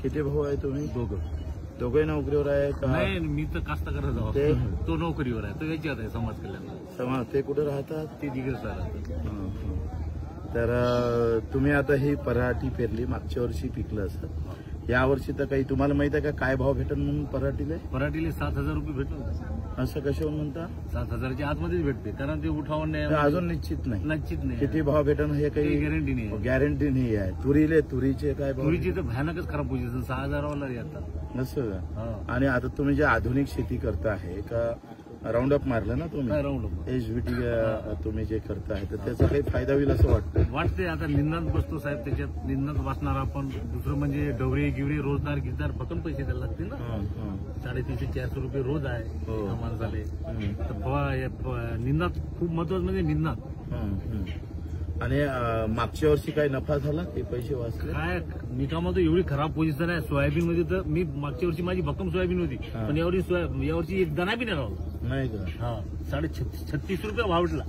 किती भाऊ आहे तुम्ही? दोघे नोकरीवर आहे का? नाही, मी तर कास्तकार जाऊ. ते? तो नोकरीवर आहे, तो याच्यात आहे समाज कल्याण. समाज ते कुठे राहतात? ते दिग्रसला राहतात. तर तुम्ही आता ही पराठी पेरली, मागच्या वर्षी पिकलं असं, या वर्षी तर काही तुम्हाला माहित आहे का काय भाव भेटन म्हणून पराठीला? 7,000 रुपये भेटलं. असं कशावर म्हणता? 7,000च्या आतमध्येच भेटते, कारण ते उठावून नाही, अजून निश्चित नाही. किती भाव भेटन हे काही गॅरंटी नाही. गॅरंटी नाही आहे. तुरीचे काय भाव? तुरीची तर भयानकच खराब पोझिशन, 6,000 येतात. असं का? आणि आता तुम्ही जे आधुनिक शेती करता आहे का, राऊंड अप मारलं ना तुम्ही? राऊंड HVT तुम्ही जे करताय तर त्याचा काही फायदा होईल असं वाटते. आता निंदात बसतो साहेब, त्याच्यात निंदात बसणार आपण. दुसरं म्हणजे डवरे गिवरे रोजदार गिरदार भक्कम पैसे द्यायला लागतील ना. 350-400 रुपये रोज आहे माणसाले. निंदात खूप महत्वाचं म्हणजे निंदात. आणि मागच्या वर्षी काय नफा झाला? ते पैसे वाचले काय? निकामात एवढी खराब पोझिशन आहे सोयाबीन मध्ये. तर मी मागच्या वर्षी माझी भक्कम सोयाबीन होती, पण यावर्षी एक दाना बी नाही राहिला. नाही का? 36 रुपये भाव भेटला.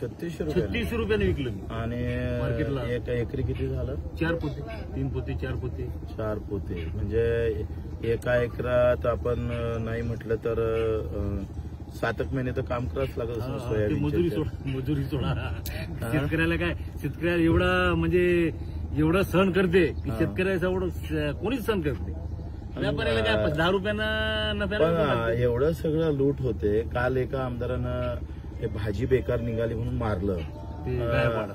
36 रुपयाने विकलं मी. आणि मार्केटला एका एकरी किती झालं? 4 पोते, 3 पोते, 4 पोते. 4 पोते म्हणजे एका एकरात आपण नाही म्हटलं तर 7 महिने तर काम करावंच लागत सोयाबीन. मजुरी सोडा. शेतकऱ्याला काय, शेतकऱ्याला एवढा म्हणजे एवढं सहन करते की शेतकऱ्याचं एवढं कोणीच सहन करते. व्यापाऱ्याला काय 10 रुपयानं नफ्याला. एवढं सगळं लूट होते. काल एका आमदारानं हे भाजी बेकार निघाली म्हणून मारलं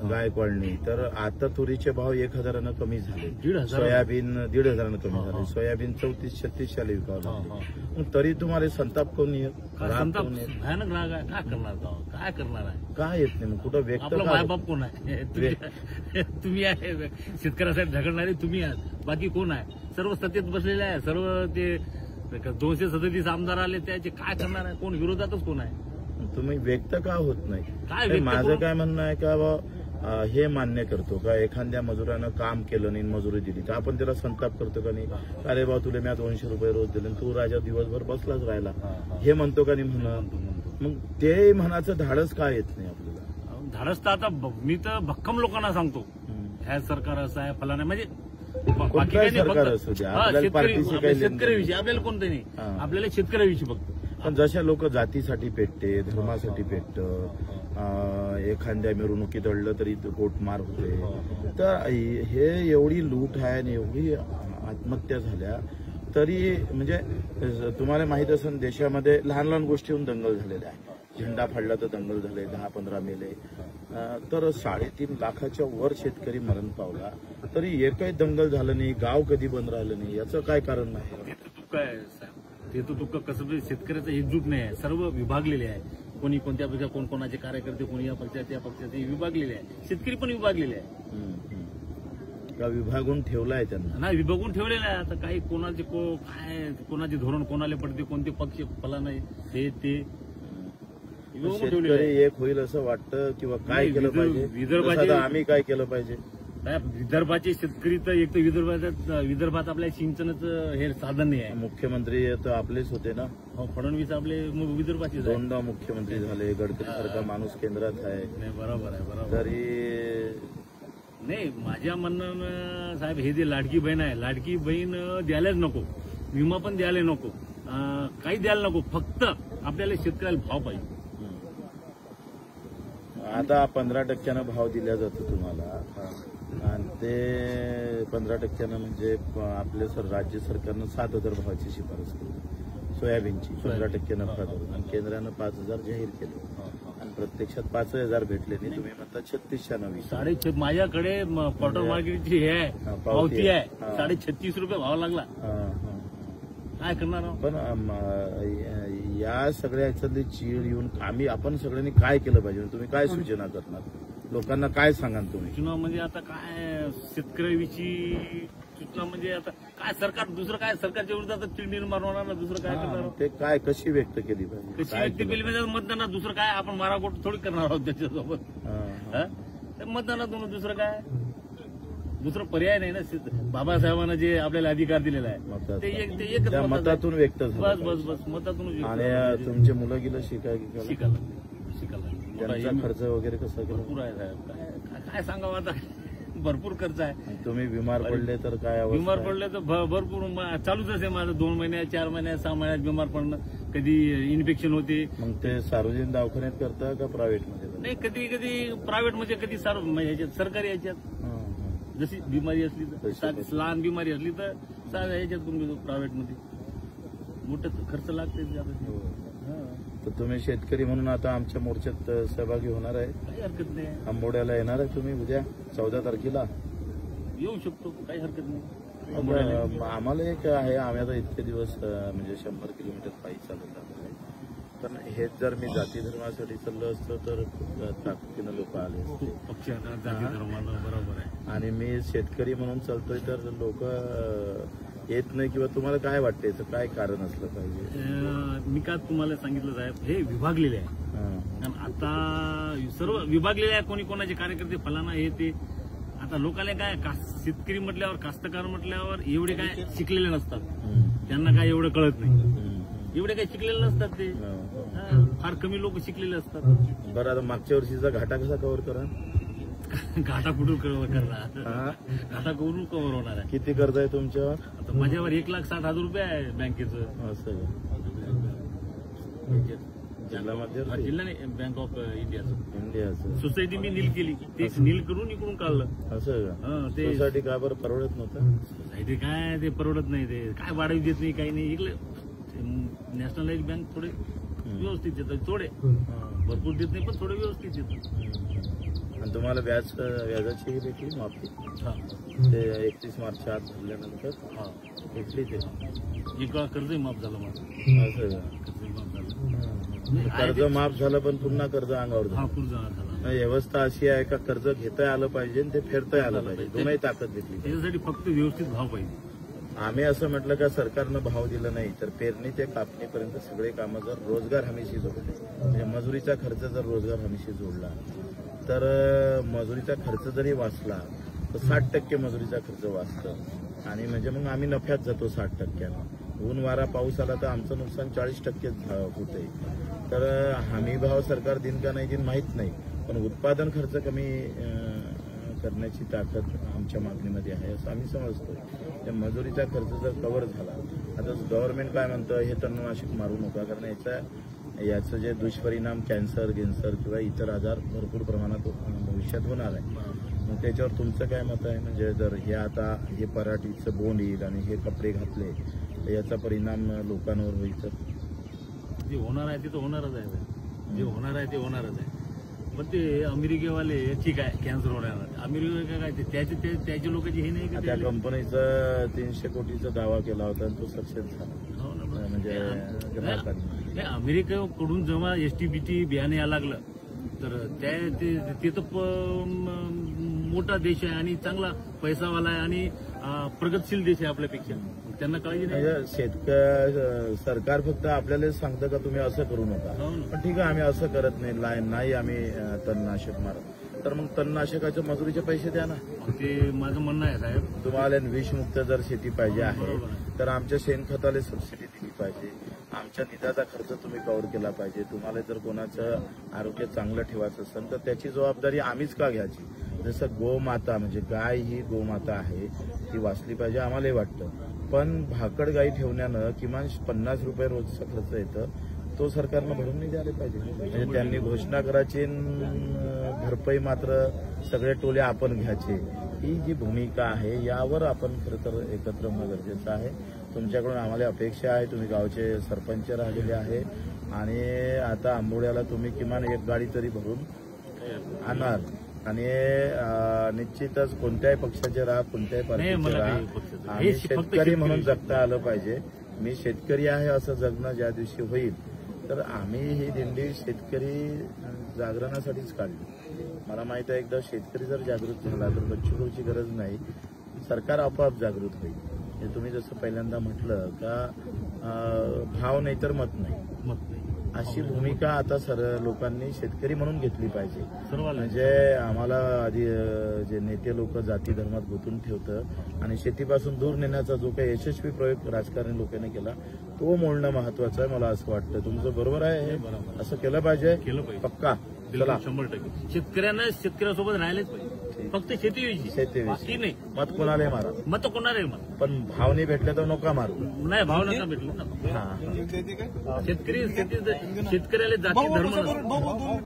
गायकवाडनी. तर आता तुरीचे भाव 1,000 कमी झाले. सोयाबीन 1,500 कमी झाले. सोयाबीन 34-36 विकावं लागले. तरी तुम्हाला संताप कोण येत? भयानक राग आहे. काय करणार आहे? काय येत नाही मग? कुठं व्यक्त मायबाप कोण आहे? तुम्ही आहे शेतकऱ्यासाठी झगडणारे, तुम्ही आहात. बाकी कोण आहे? सर्व सत्तेत बसलेले आहे. सर्व ते 237 आमदार आले, त्याचे काय करणार आहे? कोण विरोधातच कोण आहे? तुम्ही व्यक्त का होत नाही? माझं काय म्हणणं आहे का हे मान्य करतो का एखाद्या मजुरानं काम केलं नाही, मजुरी दिली तर आपण त्याला संताप करतो का नाही? अरे बा तुला मी 200 रुपये रोज दिले, तू राजा दिवसभर बसलाच राहिला, हे म्हणतो का नाही? मग ते म्हणाचं धाडस काय येत नाही आपल्याला? धाडस तर आता मी तर भक्कम लोकांना सांगतो, ह्या सरकार असं आहे फलाना, म्हणजे सरकार असू द्या, शेतकऱ्याविषयी आपल्याला कोणतं नाही, आपल्याला शेतकऱ्याविषयी फक्त. पण जशा लोक जातीसाठी पेटते, धर्मासाठी पेटतं, एखाद्या मिरवणुकीत अडलं तरी कोटमार होते, तर हे एवढी लूट आहे आणि एवढी आत्महत्या झाल्या तरी म्हणजे तुम्हाला माहित असेल देशामध्ये लहान लहान गोष्टीहून दंगल झालेल्या आहे. झेंडा फाडला तर दंगल झाले, 10-15 मेले. तर 3.5 लाखाच्या वर शेतकरी मरण पावला तरी एकही दंगल झालं नाही, गाव कधी बंद राहिलं नाही. याचं काय कारण नाही? ते तर तुका कसं शेतकऱ्याचं एकजूट नाही आहे, सर्व विभागलेले आहे. कोणी कोणत्या पेक्षा कोण कोणाचे कार्यकर्ते, कोणी या पक्षात त्या पक्षात विभागलेले आहे. शेतकरी पण विभागलेले आहे. का विभागून ठेवला आहे त्यांना? नाही, विभागून ठेवलेलं आहे. आता काही कोणाचे काय, कोणाचे धोरण कोणाला पडते, कोणते पक्ष फला नाही, ते शेतकरी एक होईल असं वाटतं किंवा काय केलं पाहिजे? विदर्भात आम्ही काय केलं पाहिजे? विदर्भाचे शेतकरी तर एक तर विदर्भात आपल्या सिंचनाचं हे साधन नाही आहे. मुख्यमंत्री तर आपलेच होते ना, फडणवीस आपले विदर्भाचे 2दा मुख्यमंत्री झाले. गडकरी सारखा माणूस केंद्रात आहे. नाही, बरोबर आहे, बरोबर. तरी नाही, माझ्या म्हणणं साहेब, हे जे लाडकी बहीण आहे, लाडकी बहीण द्यायलाच नको, विमा पण द्यायला नको, काही द्यायला नको, फक्त आपल्याला शेतकऱ्याला भाव पाहिजे. आता 15% भाव दिला जातो तुम्हाला, आणि ते 15% म्हणजे आपल्या राज्य सरकारनं 7,000 भावाची शिफारस केली सोयाबीनची, 15% नफा करून, आणि केंद्रानं 5,000 जाहीर केले आणि प्रत्यक्षात 5,000 भेटले नाही. तुम्ही म्हणता 36,000. माझ्याकडे क्वार्टर मार्केटची हे आहे, पावती आहे, 36.5 रुपये भाव लागला. काय करणार? पण या सगळ्या याच्यातली चीड येऊन आपण सगळ्यांनी काय केलं पाहिजे? तुम्ही काय सूचना करणार? लोकांना काय सांगाल तुम्ही? सूचना म्हणजे आता काय, शेतकऱ्याविषयी सूचना म्हणजे आता काय, सरकार दुसरं काय, सरकारच्या विरोधात चीड निर्माण होणार ना, दुसरं काय करणार? ते काय कशी व्यक्त केली पाहिजे? कशी व्यक्त केली पाहिजे? मतदानात. दुसरं काय, आपण माराकोट थोडी करणार आहोत त्याच्यासोबत. मतदानातून दुसरं काय, दुसरं पर्याय नाही ना. बाबासाहेबांना जे आपल्याला अधिकार दिलेला आहे ते एक मतातून व्यक्त झालं. बस मतातून. आणि तुमचे मुलं गेलं शिकायला शिकायला त्यांचा खर्च वगैरे कसा केला? पुरा आहे साहेब. काय सांगावं आता, भरपूर खर्च आहे. आणि तुम्ही बिमार पडले तर काय अवस्था बिमार आहे? पडले तर भरपूर चालूच आहे माझं. 2 महिन्यात 4 महिन्यात 6 महिन्यात बिमार पडणं. कधी इन्फेक्शन होते. मग ते सार्वजनिक दवाखान्यात करता का प्रायव्हेटमध्ये करता? नाही कधी कधी प्रायव्हेट मध्ये कधी ह्याच्यात सरकारी याच्यात जशी बिमारी असली तर तशी. लहान बिमारी असली तर साध्या ह्याच्यात करून घेतो प्रायव्हेट मध्ये. मोठं खर्च लागते हो. तर तुम्ही शेतकरी म्हणून आता आमच्या मोर्चात सहभागी होणार आहे. काही हरकत नाही. आंबोड्याला येणार आहे तुम्ही उद्या 14 तारखेला? येऊ शकतो काही हरकत नाही. आम्हाला एक आहे, आम्ही आता इतके दिवस म्हणजे 100 किलोमीटर पायी चालत आलो आहे. पण हेच जर मी जाती धर्मासाठी चाललो असतो तर ताकदीनं लोक आले असते. पक्ष जाती धर्मानं बरोबर आहे. आणि मी शेतकरी म्हणून चालतोय तर लोक येत नाही. किंवा तुम्हाला काय वाटतं याचं काय कारण असलं पाहिजे? मी का तुम्हाला सांगितलं साहेब, हे विभागलेले आहे. कारण आता सर्व विभागलेले आहे. कोणी कोणाचे कार्यकर्ते फलाना हे ते. आता लोकांना काय शेतकरी म्हटल्यावर कास्तकार म्हटल्यावर एवढे काय शिकलेले नसतात. त्यांना काय एवढं कळत नाही. एवढे काही शिकलेले नसतात ते. फार कमी लोक शिकलेले असतात. बरं, आता मागच्या वर्षीचा घाटा कसा कव्हर करा? घाटा कुठून करणार? घाटा करून कव्हर होणार आहे. किती कर्ज आहे तुमच्यावर? आता माझ्यावर 1,60,000 रुपये आहे बँकेचं. असं जिल्हा मध्यवर्ती? जिल्हा नाही, बँक ऑफ इंडियाचं. इंडियाचं सोसायटी मी नील केली. ते नील करून इकडून काढलं. असं का? ते सोसायटी का बरं परवडत नव्हतं? सोसायटी काय ते परवडत नाही. ते काय वाढवू देत नाही काही नाही. इकडे नॅशनलाइज बँक थोडे व्यवस्थित देतात. थोडे भरपूर देत नाही पण थोडे व्यवस्थित देतात. आणि तुम्हाला व्याजाची भेटली माफी? ते 31 मार्चच्या आत भरल्यानंतर भेटली ते. एक वेळा कर्जही माफ झालं माझं. असं का? कर्जही माफ झालं. कर्ज माफ झालं पण पुन्हा कर्ज अंगावर झालं. पूर्ण झाला. व्यवस्था अशी आहे का कर्ज घेता आलं पाहिजे आणि ते फेडता आलं पाहिजे. दोनही ताकद घेतली. त्याच्यासाठी फक्त व्यवस्थित भाव पाहिजे. आम्ही असं म्हटलं का सरकारनं भाव दिला नाही तर पेरणी ते कापणीपर्यंत सगळे कामं जर रोजगार हमीशी जोडले, म्हणजे मजुरीचा खर्च जर रोजगार हमीशी जोडला तर मजुरीचा खर्च जरी वाचला तर 60% मजुरीचा खर्च वाचतं. आणि म्हणजे मग आम्ही नफ्यात जातो 60%. ऊन वारा पाऊस आला तर आमचं नुकसान 40% होते. तर हमी भाव सरकार दिन का नाही दिन माहीत नाही, पण उत्पादन खर्च कमी करण्याची ताकद आमच्या मागणीमध्ये आहे असं आम्ही समजतो. त्या मजुरीचा खर्च जर कव्हर झाला, आता गव्हर्नमेंट काय म्हणतं हे तणनाशक मारू नका कारण याचं जे दुष्परिणाम कॅन्सर किंवा इतर आजार भरपूर प्रमाणात भविष्यात होणार आहे. मग त्याच्यावर तुमचं काय मत आहे? म्हणजे जर हे आता हे पराठीचं बोंड येईल आणि हे कपडे घातले तर याचा परिणाम लोकांवर होईल तर? जे होणार आहे ते तर होणारच आहे. जे होणार आहे ते होणारच आहे. पण ते अमेरिकेवाले ठीक आहे कॅन्सर होणार. अमेरिका काय त्याच्या लोकांची हे नाही का? त्या कंपनीचा 300 कोटीचा दावा केला होता आणि तो सक्सेस झाला. हो ना. म्हणजे ग्राहकांनी अमेरिकेकडून जेव्हा एसटीबीटी बियाणे यायला लागलं तर ते तर मोठा देश आहे आणि चांगला पैसावाला आहे आणि प्रगतशील देश आहे आपल्यापेक्षा. त्यांना काळजी नाही. सरकार फक्त आपल्याला सांगतं का तुम्ही असं करू नका. पण ठीक आहे आम्ही असं करत नाही आम्ही तणनाशक मारत. तर मग तणनाशकाच्या मजुरीचे पैसे द्या ना. ते माझं म्हणणं आहे साहेब. तुम्हाला विषमुक्त जर शेती पाहिजे आहे तर आमच्या शेणखताला सबसिडी दिली पाहिजे. आमच्या निधाचा खर्च तुम्ही कव्हर केला पाहिजे. तुम्हाला जर कोणाचं आरोग्य चांगलं ठेवायचं असेल तर त्याची जबाबदारी आम्हीच का घ्यायची? जसं गोमाता म्हणजे गाय ही गोमाता आहे ती वाचली पाहिजे आम्हालाही वाटतं. पण भाकड गाई ठेवण्यानं किमान 50 रुपये रोजचा खर्च येतं. तो सरकारनं भरून नाही द्यायला पाहिजे. म्हणजे त्यांनी घोषणा करायची भरपाई मात्र सगळे टोले आपण घ्यायचे. ही जी भूमिका आहे यावर आपण खरं तर एकत्र होणं गरजेचं आहे. तुमच्याकडून आम्हाला अपेक्षा आहे. तुम्ही गावचे सरपंच राहिलेले आहे आणि आता आंबोड्याला तुम्ही किमान एक गाडी तरी भरून आणणार. आणि निश्चितच कोणत्याही पक्षाचे राहा कोणत्याही पार्टीचे राहा आम्ही शेतकरी म्हणून जगता आलं पाहिजे. मी शेतकरी आहे असं जगणं ज्या दिवशी होईल तर आम्ही ही दिंडी शेतकरी जागरणासाठीच काढली. मला माहित आहे एकदा शेतकरी जर जागृत झाला तर बच्चूभाऊची गरज नाही, सरकार आपोआप जागृत होईल. हे तुम्ही जसं पहिल्यांदा म्हटलं का भाव नाही तर मत नाही, अशी भूमिका आता लोकांनी शेतकरी म्हणून घेतली पाहिजे. म्हणजे आम्हाला आधी जे नेते लोक जाती धर्मात गुंतून ठेवतं आणि शेतीपासून दूर नेण्याचा जो काही यशस्वी प्रयोग राजकारणी लोकांनी केला तो मोडणं महत्वाचं आहे मला असं वाटतं. तुमचं बरोबर आहे. असं केलं पाहिजे पक्का. चला 100% शेतकऱ्यांना शेतकऱ्यासोबत राहिलेच पाहिजे. फक्त शेतीविषयी शेतीविषयी. बाकी नाही. मत कोणाला मारा, मत कोणाला आहे मला पण भाव नाही भेटले तर नका मारू. नाही, भाव नका भेटले ना. हा शेतकऱ्याला जाती धर्म नसतो.